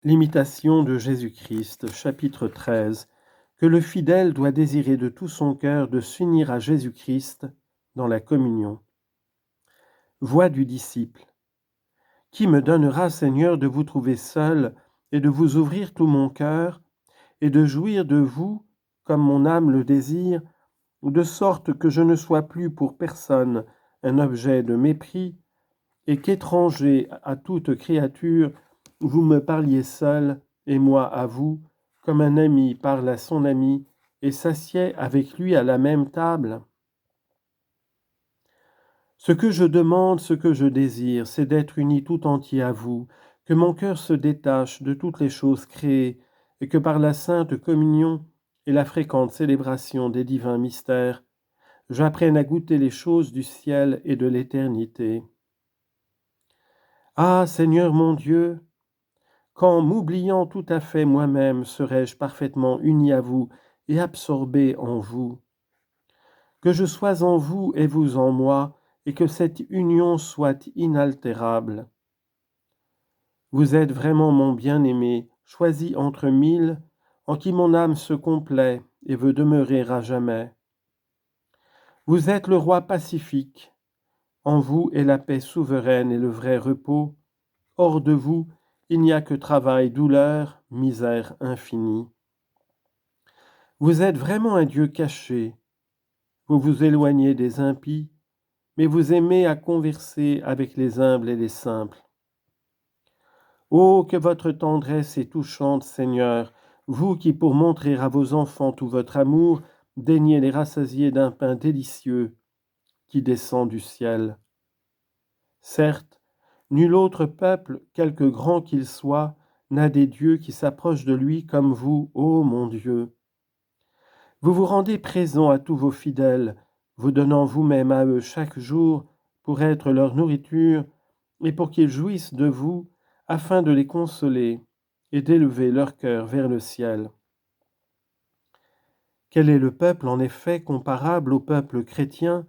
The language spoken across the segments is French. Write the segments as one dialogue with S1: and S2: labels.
S1: L'imitation de Jésus-Christ, chapitre 13, que le fidèle doit désirer de tout son cœur de s'unir à Jésus-Christ dans la communion. Voix du disciple. Qui me donnera, Seigneur, de vous trouver seul et de vous ouvrir tout mon cœur et de jouir de vous comme mon âme le désire, de sorte que je ne sois plus pour personne un objet de mépris et qu'étranger à toute créature, vous me parliez seul, et moi à vous, comme un ami parle à son ami, et s'assied avec lui à la même table. Ce que je demande, ce que je désire, c'est d'être uni tout entier à vous, que mon cœur se détache de toutes les choses créées, et que par la sainte communion et la fréquente célébration des divins mystères, j'apprenne à goûter les choses du ciel et de l'éternité. Ah, Seigneur mon Dieu, quand, m'oubliant tout à fait moi-même, serai-je parfaitement uni à vous et absorbé en vous? Que je sois en vous et vous en moi, et que cette union soit inaltérable. Vous êtes vraiment mon bien-aimé, choisi entre mille, en qui mon âme se complaît et veut demeurer à jamais. Vous êtes le roi pacifique, en vous est la paix souveraine et le vrai repos. Hors de vous, il n'y a que travail, douleur, misère infinie. Vous êtes vraiment un Dieu caché. Vous vous éloignez des impies, mais vous aimez à converser avec les humbles et les simples. Oh, que votre tendresse est touchante, Seigneur, vous qui, pour montrer à vos enfants tout votre amour, daignez les rassasier d'un pain délicieux qui descend du ciel. Certes, nul autre peuple, quelque grand qu'il soit, n'a des dieux qui s'approchent de lui comme vous, ô mon Dieu. Vous vous rendez présent à tous vos fidèles, vous donnant vous-même à eux chaque jour pour être leur nourriture et pour qu'ils jouissent de vous, afin de les consoler et d'élever leur cœur vers le ciel. Quel est le peuple en effet comparable au peuple chrétien?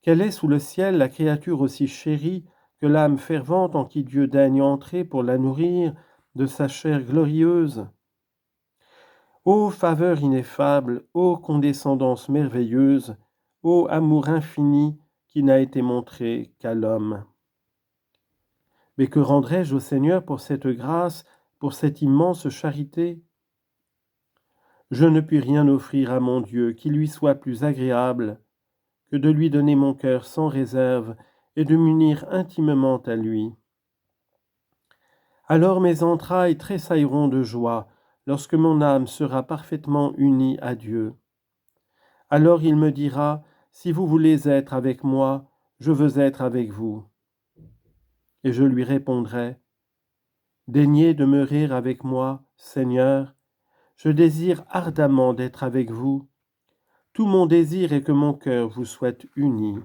S1: Quelle est sous le ciel la créature aussi chérie que l'âme fervente en qui Dieu daigne entrer pour la nourrir de sa chair glorieuse? Ô faveur ineffable, ô condescendance merveilleuse, ô amour infini qui n'a été montré qu'à l'homme. Mais que rendrai-je au Seigneur pour cette grâce, pour cette immense charité? Je ne puis rien offrir à mon Dieu qui lui soit plus agréable que de lui donner mon cœur sans réserve et de m'unir intimement à lui. Alors mes entrailles tressailleront de joie lorsque mon âme sera parfaitement unie à Dieu. Alors il me dira, si vous voulez être avec moi, je veux être avec vous. Et je lui répondrai, daignez demeurer avec moi, Seigneur, je désire ardemment d'être avec vous. Tout mon désir est que mon cœur vous soit uni.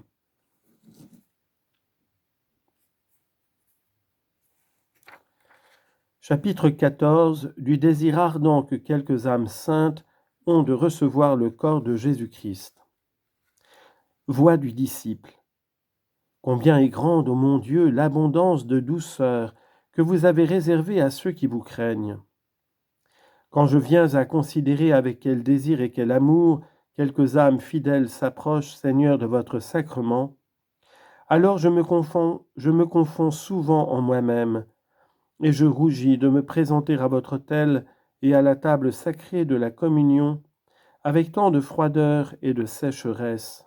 S1: Chapitre 14 du désir ardent que quelques âmes saintes ont de recevoir le corps de Jésus-Christ. Voix du disciple. Combien est grande, ô mon Dieu, l'abondance de douceur que vous avez réservée à ceux qui vous craignent. Quand je viens à considérer avec quel désir et quel amour quelques âmes fidèles s'approchent, Seigneur, de votre sacrement, alors je me confonds souvent en moi-même, et je rougis de me présenter à votre autel et à la table sacrée de la communion avec tant de froideur et de sécheresse.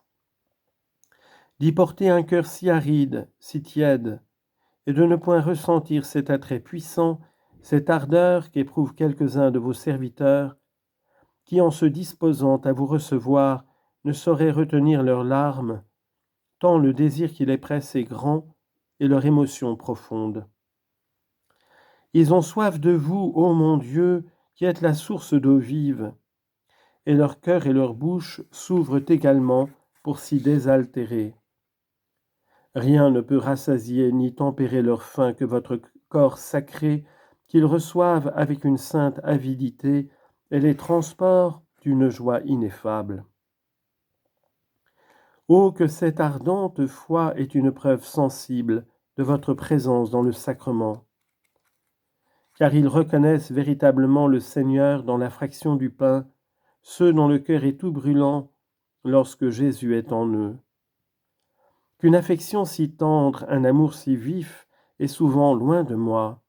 S1: D'y porter un cœur si aride, si tiède, et de ne point ressentir cet attrait puissant, cette ardeur qu'éprouvent quelques-uns de vos serviteurs, qui en se disposant à vous recevoir ne sauraient retenir leurs larmes, tant le désir qui les presse est grand et leur émotion profonde. Ils ont soif de vous, ô mon Dieu, qui êtes la source d'eau vive, et leur cœur et leur bouche s'ouvrent également pour s'y désaltérer. Rien ne peut rassasier ni tempérer leur faim que votre corps sacré, qu'ils reçoivent avec une sainte avidité et les transports d'une joie ineffable. Oh, que cette ardente foi est une preuve sensible de votre présence dans le sacrement. car ils reconnaissent véritablement le Seigneur dans la fraction du pain, ceux dont le cœur est tout brûlant lorsque Jésus est en eux. Qu'une affection si tendre, un amour si vif, est souvent loin de moi.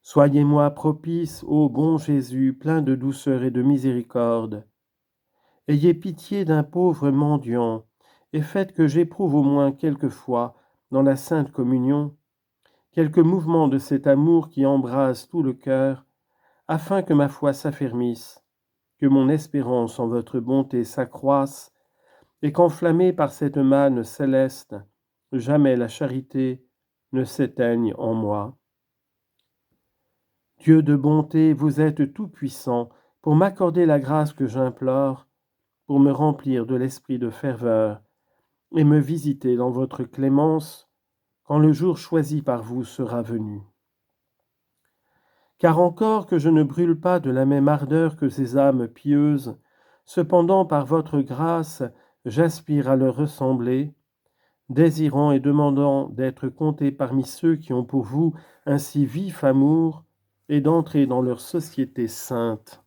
S1: Soyez-moi propice, ô bon Jésus, plein de douceur et de miséricorde. Ayez pitié d'un pauvre mendiant, et faites que j'éprouve au moins quelquefois, dans la Sainte Communion, quelques mouvements de cet amour qui embrase tout le cœur, afin que ma foi s'affermisse, que mon espérance en votre bonté s'accroisse, et qu'enflammée par cette manne céleste, jamais la charité ne s'éteigne en moi. Dieu de bonté, vous êtes tout-puissant pour m'accorder la grâce que j'implore, pour me remplir de l'esprit de ferveur et me visiter dans votre clémence quand le jour choisi par vous sera venu. Car encore que je ne brûle pas de la même ardeur que ces âmes pieuses, cependant par votre grâce j'aspire à leur ressembler, désirant et demandant d'être compté parmi ceux qui ont pour vous un si vif amour et d'entrer dans leur société sainte.